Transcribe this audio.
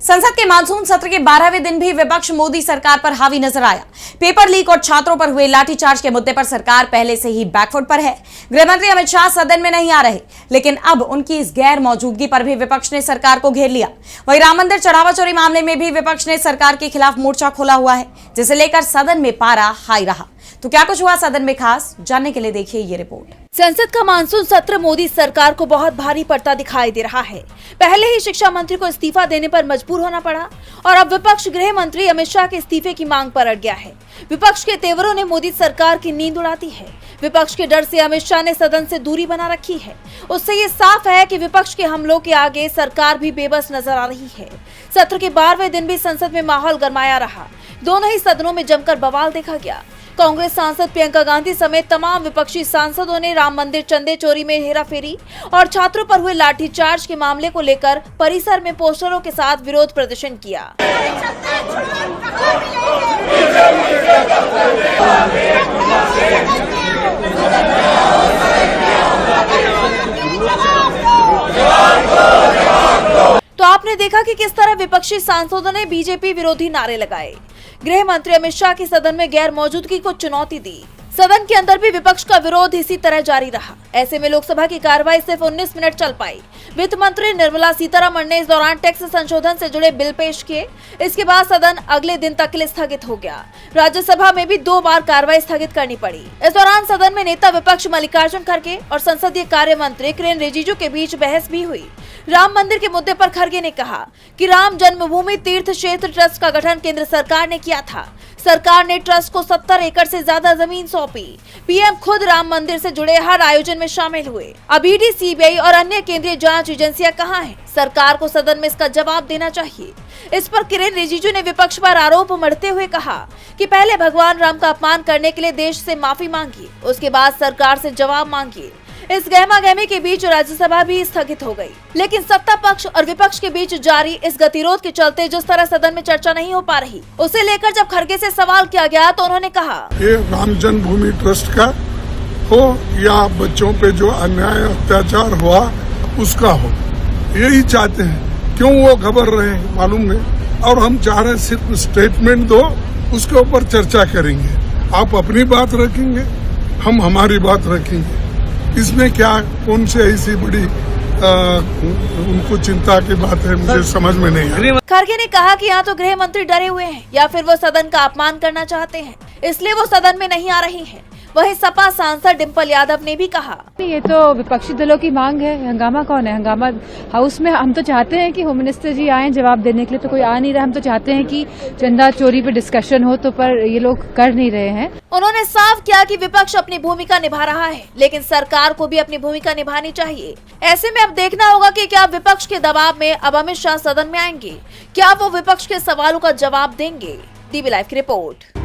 संसद के मानसून सत्र के 12वें दिन भी विपक्ष मोदी सरकार पर हावी नजर आया। पेपर लीक और छात्रों पर हुए लाठीचार्ज के मुद्दे पर सरकार पहले से ही बैकफुट पर है। गृह मंत्री अमित शाह सदन में नहीं आ रहे, लेकिन अब उनकी इस गैर मौजूदगी पर भी विपक्ष ने सरकार को घेर लिया। वहीं राम मंदिर चढ़ावा चोरी मामले में भी विपक्ष ने सरकार के खिलाफ मोर्चा खोला हुआ है, जिसे लेकर सदन में पारा हाई रहा। तो क्या कुछ हुआ सदन में खास, जानने के लिए देखिए ये रिपोर्ट। संसद का मानसून सत्र मोदी सरकार को बहुत भारी पड़ता दिखाई दे रहा है। पहले ही शिक्षा मंत्री को इस्तीफा देने पर मजबूर होना पड़ा और अब विपक्ष गृह मंत्री अमित शाह के इस्तीफे की मांग पर अड़ गया है। विपक्ष के तेवरों ने मोदी सरकार की नींद उड़ाती है। विपक्ष के डर से अमित शाह ने सदन से दूरी बना रखी है। उससे ये साफ है कि विपक्ष के हमलों के आगे सरकार भी बेबस नजर आ रही है। सत्र के 12वें दिन भी संसद में माहौल गरमाया रहा। दोनों ही सदनों में जमकर बवाल देखा गया। कांग्रेस सांसद प्रियंका गांधी समेत तमाम विपक्षी सांसदों ने राम मंदिर चंदे चोरी में हेराफेरी और छात्रों पर हुए लाठीचार्ज के मामले को लेकर परिसर में पोस्टरों के साथ विरोध प्रदर्शन किया। तो आपने देखा कि किस तरह विपक्षी सांसदों ने बीजेपी विरोधी नारे लगाए। गृह मंत्री अमित शाह की सदन में गैर मौजूदगी को चुनौती दी। सदन के अंदर भी विपक्ष का विरोध इसी तरह जारी रहा। ऐसे में लोकसभा की कार्रवाई सिर्फ 19 मिनट चल पाई। वित्त मंत्री निर्मला सीतारमण ने इस दौरान टैक्स संशोधन से जुड़े बिल पेश किए। इसके बाद सदन अगले दिन तक के लिए स्थगित हो गया। राज्यसभा में भी 2 बार कार्रवाई स्थगित करनी पड़ी। इस दौरान सदन में नेता विपक्ष मल्लिकार्जुन खड़गे और संसदीय कार्य मंत्री किरेन रिजिजू के बीच बहस भी हुई। राम मंदिर के मुद्दे पर खड़गे ने कहा कि राम जन्मभूमि तीर्थ क्षेत्र ट्रस्ट का गठन केंद्र सरकार ने किया था। सरकार ने ट्रस्ट को 70 एकड़ से ज्यादा जमीन सौंपी। पीएम खुद राम मंदिर से जुड़े हर आयोजन में शामिल हुए। अब ईडी, सीबीआई और अन्य केंद्रीय जांच एजेंसियां कहां हैं? सरकार को सदन में इसका जवाब देना चाहिए। इस पर किरेन रिजिजू ने विपक्ष पर आरोप मढ़ते हुए कहा कि पहले भगवान राम का अपमान करने के लिए देश से माफी मांगिए, उसके बाद सरकार से जवाब मांगिए। इस गहमा-गहमी के बीच राज्यसभा भी स्थगित हो गई। लेकिन सत्ता पक्ष और विपक्ष के बीच जारी इस गतिरोध के चलते जिस तरह सदन में चर्चा नहीं हो पा रही, उसे लेकर जब खड़गे से सवाल किया गया तो उन्होंने कहा, ये राम जन्मभूमि ट्रस्ट का हो या बच्चों पे जो अन्याय अत्याचार हुआ उसका हो, यही चाहते हैं। क्यों वो घबर रहे हैं मालूम नहीं। और हम चाह रहे सिर्फ स्टेटमेंट दो, उसके ऊपर चर्चा करेंगे। आप अपनी बात रखेंगे, हम हमारी बात रखेंगे। इसमें क्या कौन से ऐसी बड़ी उनको चिंता की बात है, मुझे समझ में नहीं आई। खड़गे ने कहा कि यहाँ तो गृह मंत्री डरे हुए हैं या फिर वो सदन का अपमान करना चाहते हैं, इसलिए वो सदन में नहीं आ रही हैं। वहीं सपा सांसद डिम्पल यादव ने भी कहा, ये तो विपक्षी दलों की मांग है। हंगामा कौन है? हंगामा हाउस में हम तो चाहते हैं कि होम मिनिस्टर जी आए जवाब देने के लिए, तो कोई आ नहीं रहा। हम तो चाहते हैं कि चंदा चोरी पे डिस्कशन हो, तो पर ये लोग कर नहीं रहे हैं। उन्होंने साफ किया कि विपक्ष अपनी भूमिका निभा रहा है, लेकिन सरकार को भी अपनी भूमिका निभानी चाहिए। ऐसे में अब देखना होगा कि क्या विपक्ष के दबाव में अब अमित शाह सदन में आएंगे, क्या वो विपक्ष के सवालों का जवाब देंगे। DB लाइव की रिपोर्ट।